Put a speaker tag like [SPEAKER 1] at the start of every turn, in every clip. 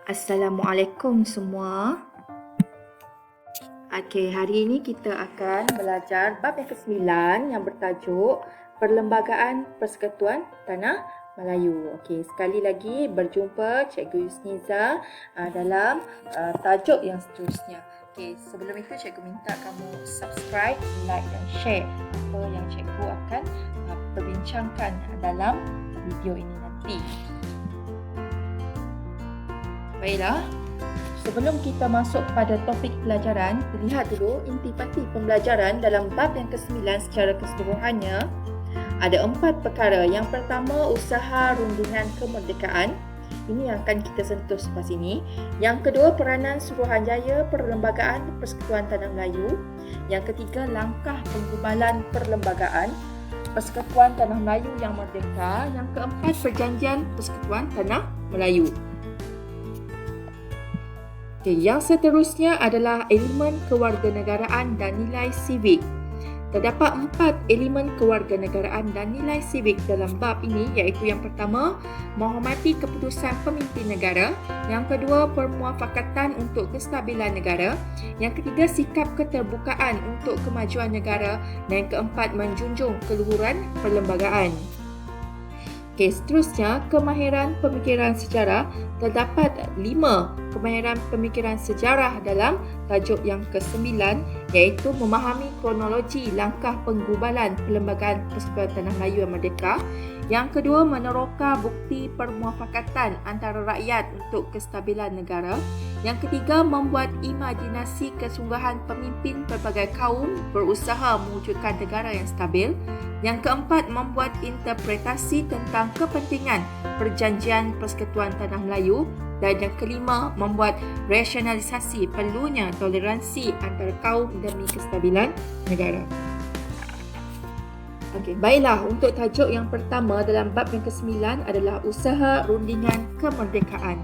[SPEAKER 1] Assalamualaikum semua. Okey, hari ini kita akan belajar bab yang ke-9 yang bertajuk Perlembagaan Persekutuan Tanah Melayu. Okey, sekali lagi berjumpa Cikgu Yusniza dalam tajuk yang seterusnya. Okey, sebelum itu cikgu minta kamu subscribe, like dan share apa yang cikgu akan perbincangkan dalam video ini nanti. Baiklah, sebelum kita masuk pada topik pelajaran, lihat dulu intipati pembelajaran dalam bab yang ke-9 secara keseluruhannya. Ada 4 perkara. Yang pertama, usaha rundingan kemerdekaan. Ini yang akan kita sentuh selepas ini. Yang kedua, peranan Suruhanjaya Perlembagaan Persekutuan Tanah Melayu. Yang ketiga, langkah penggubalan perlembagaan Persekutuan Tanah Melayu yang merdeka. Yang keempat, perjanjian Persekutuan Tanah Melayu. Okay, yang seterusnya adalah elemen kewarganegaraan dan nilai sivik. Terdapat 4 elemen kewarganegaraan dan nilai sivik dalam bab ini, iaitu yang pertama, menghormati keputusan pemimpin negara. Yang kedua, permuafakatan untuk kestabilan negara. Yang ketiga, sikap keterbukaan untuk kemajuan negara. Dan yang keempat, menjunjung keluhuran perlembagaan. Okey, seterusnya, kemahiran pemikiran sejarah. Terdapat 5 kemahiran pemikiran sejarah dalam tajuk yang ke-9, iaitu memahami kronologi langkah penggubalan Perlembagaan Persekutuan Tanah Melayu yang merdeka. Yang kedua, meneroka bukti permuafakatan antara rakyat untuk kestabilan negara. Yang ketiga, membuat imajinasi kesungguhan pemimpin pelbagai kaum berusaha mewujudkan negara yang stabil. Yang keempat, membuat interpretasi tentang kepentingan Perjanjian Persekutuan Tanah Melayu. Dan yang kelima, membuat rasionalisasi perlunya toleransi antara kaum demi kestabilan negara. Okey, baiklah, untuk tajuk yang pertama dalam bab yang ke-9 adalah usaha rundingan kemerdekaan.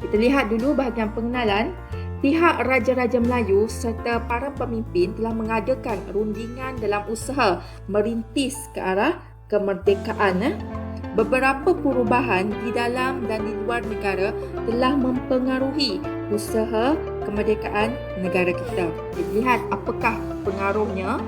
[SPEAKER 1] Kita lihat dulu bahagian pengenalan. Pihak Raja-Raja Melayu serta para pemimpin telah mengadakan rundingan dalam usaha merintis ke arah kemerdekaan. Beberapa perubahan di dalam dan di luar negara telah mempengaruhi usaha kemerdekaan negara kita. Jadi lihat apakah pengaruhnya.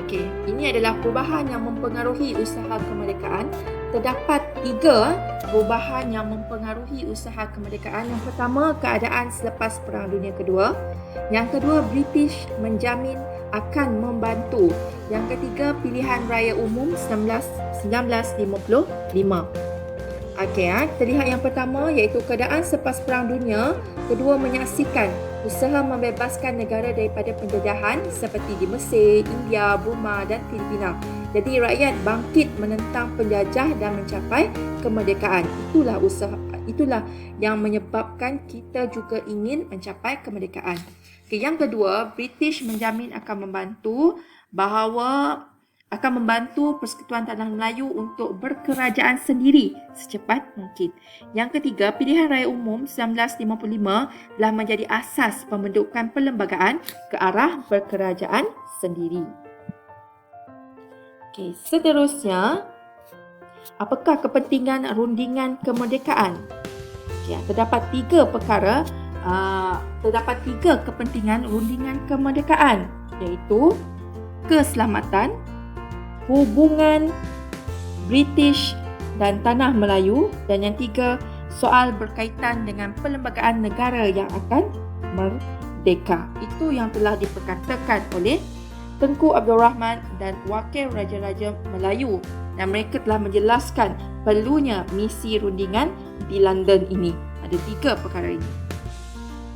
[SPEAKER 1] Okey, ini adalah perubahan yang mempengaruhi usaha kemerdekaan. Terdapat 3 perubahan yang mempengaruhi usaha kemerdekaan. Yang pertama, keadaan selepas Perang Dunia Kedua. Yang kedua, British menjamin akan membantu. Yang ketiga, pilihan raya umum 1955. Okey, kita lihat yang pertama, iaitu keadaan selepas Perang Dunia Kedua menyaksikan usaha membebaskan negara daripada penjajahan seperti di Mesir, India, Burma dan Filipina. Jadi rakyat bangkit menentang penjajah dan mencapai kemerdekaan. Itulah yang menyebabkan kita juga ingin mencapai kemerdekaan. Okay, yang kedua, British menjamin akan membantu Persekutuan Tanah Melayu untuk berkerajaan sendiri secepat mungkin. Yang ketiga, pilihan raya umum 1955 telah menjadi asas pembentukan perlembagaan ke arah berkerajaan sendiri. Okey, seterusnya, apakah kepentingan rundingan kemerdekaan? Okay, terdapat 3 perkara. Terdapat 3 kepentingan rundingan kemerdekaan, iaitu keselamatan, hubungan British dan Tanah Melayu, dan yang 3, soal berkaitan dengan perlembagaan negara yang akan merdeka. Itu yang telah diperkatakan oleh Tengku Abdul Rahman dan Wakil Raja-Raja Melayu, dan mereka telah menjelaskan perlunya misi rundingan di London ini. Ada 3 perkara ini.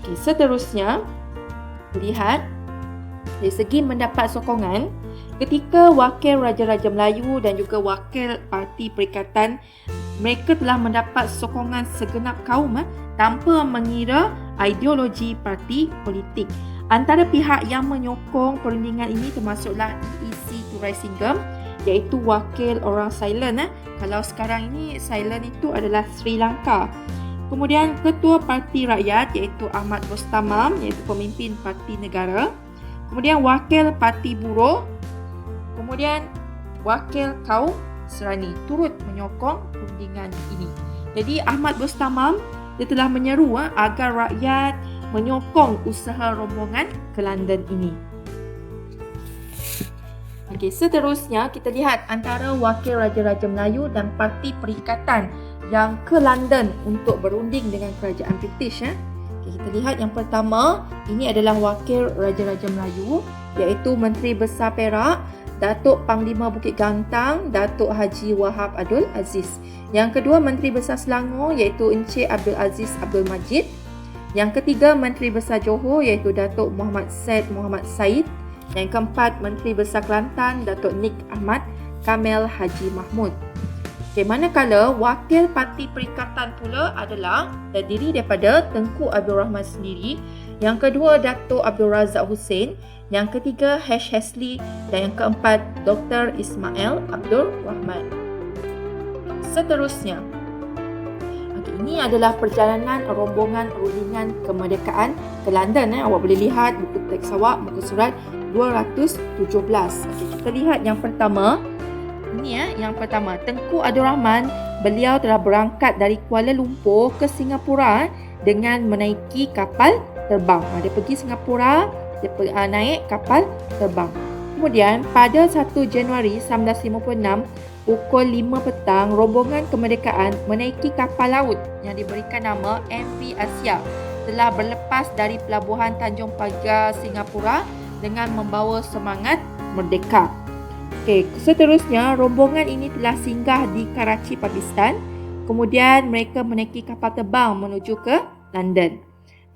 [SPEAKER 1] Okay, seterusnya, lihat dari segi mendapat sokongan, ketika Wakil Raja-Raja Melayu dan juga Wakil Parti Perikatan, mereka telah mendapat sokongan segenap kaum tanpa mengira ideologi parti politik. Antara pihak yang menyokong perundingan ini termasuklah EC Turaisingam, iaitu wakil orang silent. Kalau sekarang ini silent itu adalah Sri Lanka. Kemudian Ketua Parti Rakyat, iaitu Ahmad Mustamam, iaitu pemimpin Parti Negara. Kemudian Wakil Parti Buruh. Kemudian Wakil Kaum Serani turut menyokong rundingan ini. Jadi Ahmad Bustamam dia telah menyeru agar rakyat menyokong usaha rombongan ke London ini. Okey, seterusnya kita lihat antara wakil Raja-Raja Melayu dan parti perikatan yang ke London untuk berunding dengan kerajaan British. Okay, kita lihat yang pertama, ini adalah wakil Raja-Raja Melayu iaitu Menteri Besar Perak, Datuk Panglima Bukit Gantang, Datuk Haji Wahab Abdul Aziz. Yang kedua, Menteri Besar Selangor iaitu Encik Abdul Aziz Abdul Majid. Yang ketiga, Menteri Besar Johor iaitu Datuk Muhammad Said Muhammad Said. Yang keempat, Menteri Besar Kelantan, Datuk Nik Ahmad Kamel Haji Mahmud. Okay, manakala wakil parti perikatan pula adalah terdiri daripada Tengku Abdul Rahman sendiri, yang kedua Datuk Abdul Razak Hussein, yang ketiga H. Hesley dan yang keempat Dr. Ismail Abdul Rahman. Seterusnya, okay, ini adalah perjalanan rombongan rundingan kemerdekaan ke London. Awak boleh lihat buku teks awak, muka surat 217. Okay, kita lihat yang pertama. Ini yang pertama, Tengku Abdul Rahman, beliau telah berangkat dari Kuala Lumpur ke Singapura dengan menaiki kapal terbang. Dia pergi Singapura, dia naik kapal terbang. Kemudian pada 1 Januari 1956 pukul 5 petang, rombongan kemerdekaan menaiki kapal laut yang diberikan nama MV Asia telah berlepas dari pelabuhan Tanjung Pagar, Singapura dengan membawa semangat merdeka. Okey, seterusnya rombongan ini telah singgah di Karachi, Pakistan. Kemudian mereka menaiki kapal terbang menuju ke London.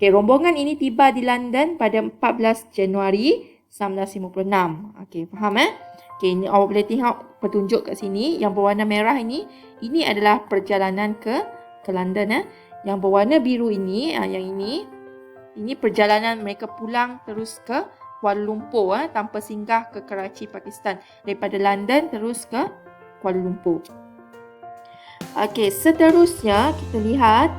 [SPEAKER 1] Okey, rombongan ini tiba di London pada 14 Januari 1956. Okey, faham Okey, ini awak boleh tengok petunjuk kat sini yang berwarna merah ini adalah perjalanan ke London Yang berwarna biru ini, yang ini perjalanan mereka pulang terus ke Kuala Lumpur tanpa singgah ke Karachi, Pakistan. Daripada London terus ke Kuala Lumpur. Okey, seterusnya kita lihat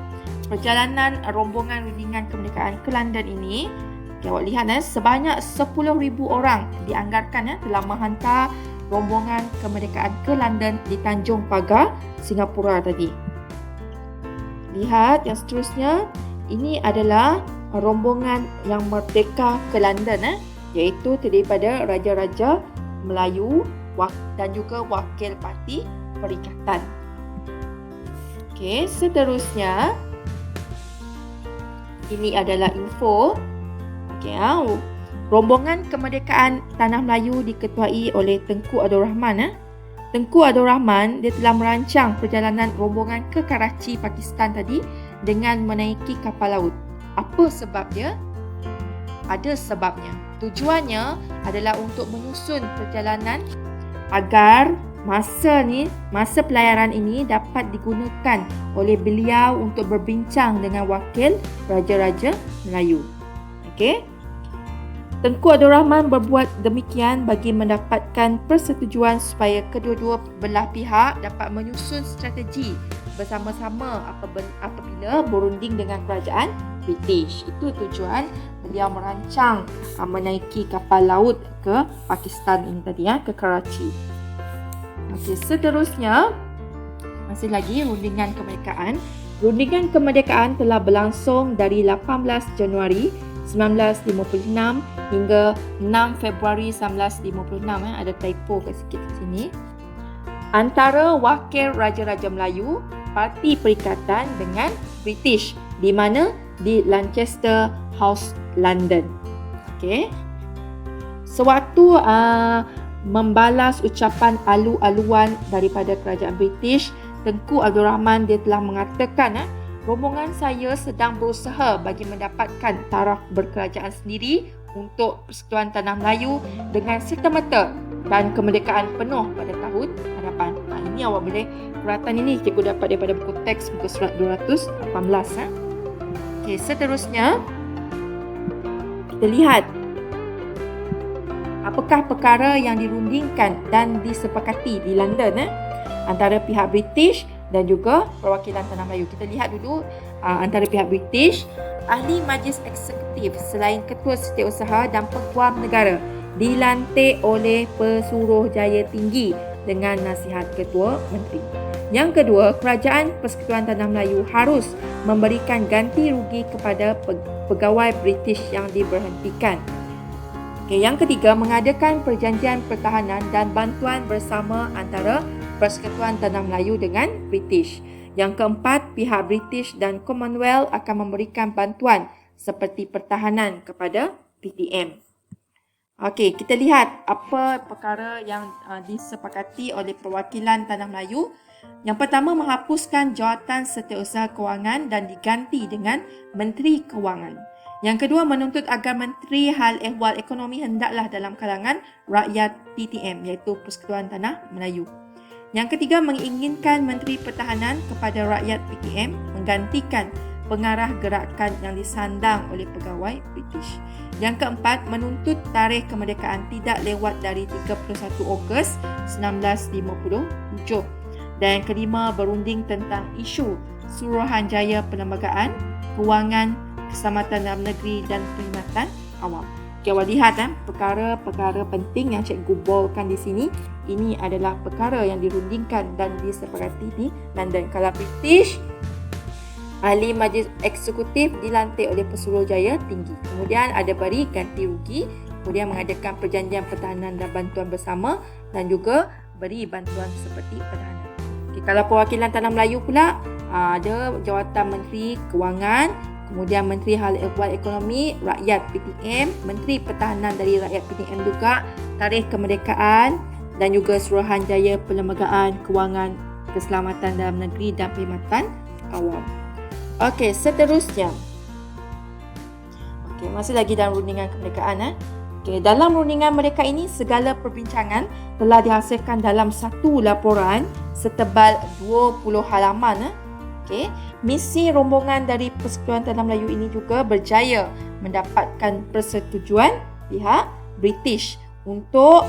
[SPEAKER 1] perjalanan rombongan rundingan kemerdekaan ke London ini. Okay, awak lihat sebanyak 10,000 orang dianggarkan telah menghantar rombongan kemerdekaan ke London di Tanjung Pagar, Singapura tadi. Lihat yang seterusnya, ini adalah rombongan yang merdeka ke London iaitu terdiri daripada Raja-Raja Melayu dan juga wakil parti perikatan. Okey, seterusnya ini adalah info. Okey, rombongan kemerdekaan Tanah Melayu diketuai oleh Tengku Abdul Rahman. Tengku Abdul Rahman dia telah merancang perjalanan rombongan ke Karachi, Pakistan tadi dengan menaiki kapal laut. Apa sebab dia? Ada sebabnya. Tujuannya adalah untuk menyusun perjalanan agar masa pelayaran ini dapat digunakan oleh beliau untuk berbincang dengan wakil Raja-Raja Melayu. Okey. Tengku Abdul Rahman berbuat demikian bagi mendapatkan persetujuan supaya kedua-dua belah pihak dapat menyusun strategi bersama-sama apabila berunding dengan kerajaan British. Itu tujuan beliau merancang menaiki kapal laut ke Pakistan ini tadi ke Karachi. Okey, seterusnya masih lagi rundingan kemerdekaan. Rundingan kemerdekaan telah berlangsung dari 18 Januari 1956 hingga 6 Februari 1956. Ada typo sikit kat sini. Antara wakil Raja-Raja Melayu, Parti Perikatan dengan British di mana di Lancaster House, London. Okey. Sewaktu membalas ucapan alu-aluan daripada kerajaan British, Tengku Abdul Rahman dia telah mengatakan rombongan saya sedang berusaha bagi mendapatkan taraf berkerajaan sendiri untuk Persekutuan Tanah Melayu dengan serta-merta dan kemerdekaan penuh pada tahun hadapan. Ini awak boleh uraian ini cikgu dapat daripada buku teks muka surat 218. Okey, seterusnya kita lihat apakah perkara yang dirundingkan dan disepakati di London antara pihak British dan juga perwakilan Tanah Melayu. Kita lihat dulu antara pihak British, ahli majlis eksekutif selain ketua setiausaha dan peguam negara dilantik oleh Pesuruhjaya Tinggi dengan nasihat Ketua Menteri. Yang kedua, Kerajaan Persekutuan Tanah Melayu harus memberikan ganti rugi kepada pegawai British yang diberhentikan. Yang ketiga, mengadakan perjanjian pertahanan dan bantuan bersama antara Persekutuan Tanah Melayu dengan British. Yang keempat, pihak British dan Commonwealth akan memberikan bantuan seperti pertahanan kepada PTM. Okey, kita lihat apa perkara yang disepakati oleh perwakilan Tanah Melayu. Yang pertama, menghapuskan jawatan Setiausaha Kewangan dan diganti dengan Menteri Kewangan. Yang kedua, menuntut agar Menteri Hal Ehwal Ekonomi hendaklah dalam kalangan rakyat PTM, iaitu Persekutuan Tanah Melayu. Yang ketiga, menginginkan Menteri Pertahanan kepada rakyat PTM menggantikan pengarah gerakan yang disandang oleh pegawai British. Yang keempat, menuntut tarikh kemerdekaan tidak lewat dari 31 Ogos 1957. Dan yang kelima, berunding tentang isu Suruhanjaya Perlembagaan, Kewangan, Keselamatan Dalam Negeri dan Perkhidmatan Awam. Okay, awak lihat perkara-perkara penting yang cikgu bolkan di sini. Ini adalah perkara yang dirundingkan dan disepakati di London. Kalau British, Ahli Majlis Eksekutif dilantik oleh Pesuruhjaya Tinggi. Kemudian ada beri ganti rugi, kemudian mengadakan perjanjian pertahanan dan bantuan bersama dan juga beri bantuan seperti pertahanan. Okay, kalau perwakilan Tanah Melayu pula, ada jawatan Menteri Kewangan, kemudian Menteri Hal Ehwal Ekonomi, rakyat PTM, Menteri Pertahanan dari rakyat PTM juga, tarikh kemerdekaan dan juga Suruhanjaya Perlembagaan, Kewangan, Keselamatan Dalam Negeri dan Perkhidmatan Awam. Okey, seterusnya. Okey, masih lagi dalam rundingan kemerdekaan. Okey, dalam rundingan mereka ini, segala perbincangan telah dihasilkan dalam satu laporan setebal 20 halaman. Okey, misi rombongan dari Persekutuan Tanah Melayu ini juga berjaya mendapatkan persetujuan pihak British untuk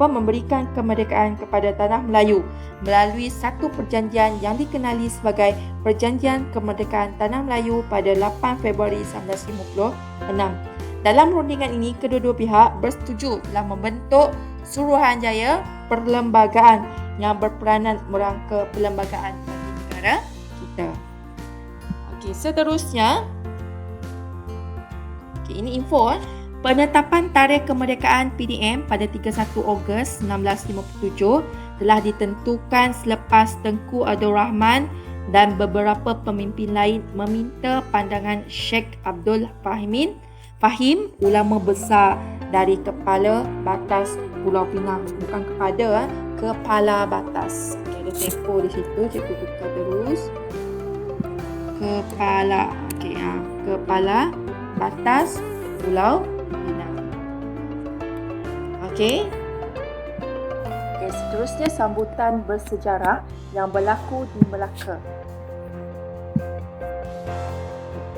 [SPEAKER 1] memberikan kemerdekaan kepada Tanah Melayu melalui satu perjanjian yang dikenali sebagai Perjanjian Kemerdekaan Tanah Melayu pada 8 Februari 1956. Dalam rundingan ini, kedua-dua pihak bersetuju telah membentuk Suruhanjaya Perlembagaan yang berperanan merangka perlembagaan bagi negara kita. Okey, seterusnya. Okey, ini info. Penetapan tarikh kemerdekaan PDM pada 31 Ogos 1957 telah ditentukan selepas Tengku Abdul Rahman dan beberapa pemimpin lain meminta pandangan Sheikh Abdul Fahim, ulama besar dari Kepala Batas Pulau Pinang. Bukan kepada, Kepala Batas. Okay, ada tempo di situ, cikgu tukar terus. Kepala Batas Pulau Pinang. Okey. Seterusnya, sambutan bersejarah yang berlaku di Melaka.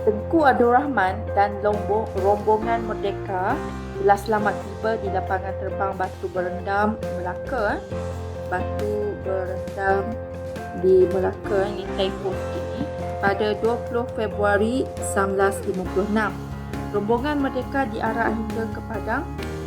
[SPEAKER 1] Tengku Abdul Rahman dan rombongan Merdeka telah selamat tiba di lapangan terbang Batu Berendam, Melaka. Batu Berendam di Melaka, ini tempoh ini, pada 20 Februari 1956. Rombongan Merdeka diarak hingga ke Padang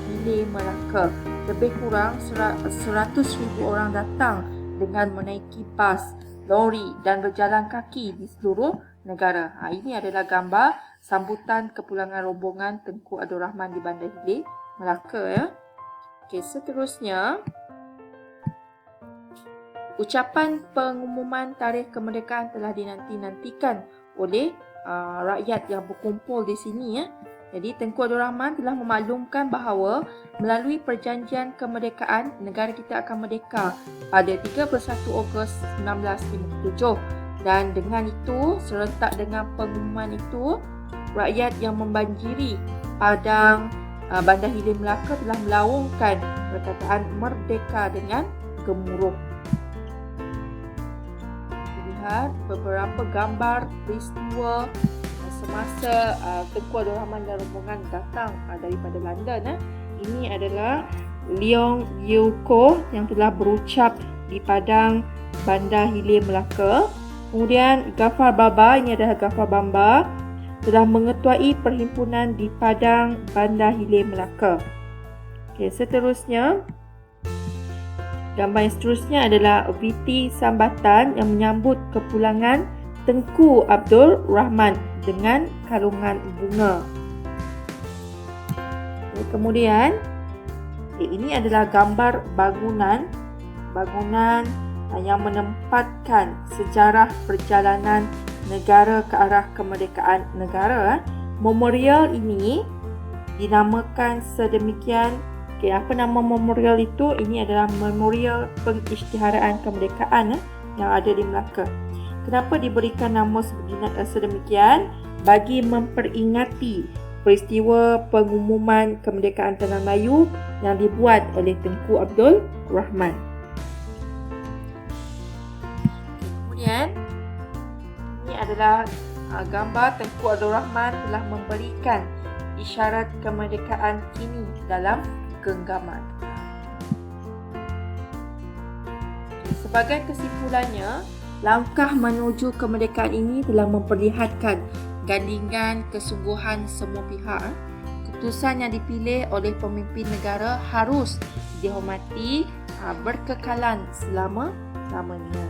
[SPEAKER 1] Hilir, Melaka. Lebih kurang 100,000 orang datang dengan menaiki bas, lori dan berjalan kaki di seluruh negara. Ini adalah gambar sambutan kepulangan rombongan Tengku Abdul Rahman di Bandar Hilir, Melaka. Okey, seterusnya, ucapan pengumuman tarikh kemerdekaan telah dinanti-nantikan oleh rakyat yang berkumpul di sini. Jadi, Tengku Abdul Rahman telah memaklumkan bahawa melalui perjanjian kemerdekaan, negara kita akan merdeka pada 31 Ogos 1957. Dan dengan itu, serentak dengan pengumuman itu, rakyat yang membanjiri padang Bandar Hilir, Melaka telah melaungkan perkataan merdeka dengan gemuruh. Lihat beberapa gambar peristiwa semasa Tengku Abdul Rahman dan rombongan datang daripada London. Ini adalah Leong Yew Koh yang telah berucap di padang Bandar Hilir, Melaka. Kemudian Ghaffar Baba, ini adalah Ghaffar Bamba, telah mengetuai perhimpunan di padang Bandar Hilir, Melaka. Okey, seterusnya, Gambar yang seterusnya adalah VT sambatan yang menyambut kepulangan Tengku Abdul Rahman dengan kalungan bunga. Kemudian, ini adalah gambar bangunan yang menempatkan sejarah perjalanan negara ke arah kemerdekaan negara. Memorial ini dinamakan sedemikian. Apa nama memorial itu? Ini adalah memorial pengisytiharaan kemerdekaan yang ada di Melaka. Kenapa diberikan nama sedemikian? Bagi memperingati peristiwa pengumuman kemerdekaan Tanah Melayu yang dibuat oleh Tengku Abdul Rahman. Kemudian, ini adalah gambar Tengku Abdul Rahman telah memberikan isyarat kemerdekaan kini dalam genggaman. Sebagai kesimpulannya, langkah menuju kemerdekaan ini telah memperlihatkan gandingan kesungguhan semua pihak. Keputusan yang dipilih oleh pemimpin negara harus dihormati berkekalan selama-lamanya.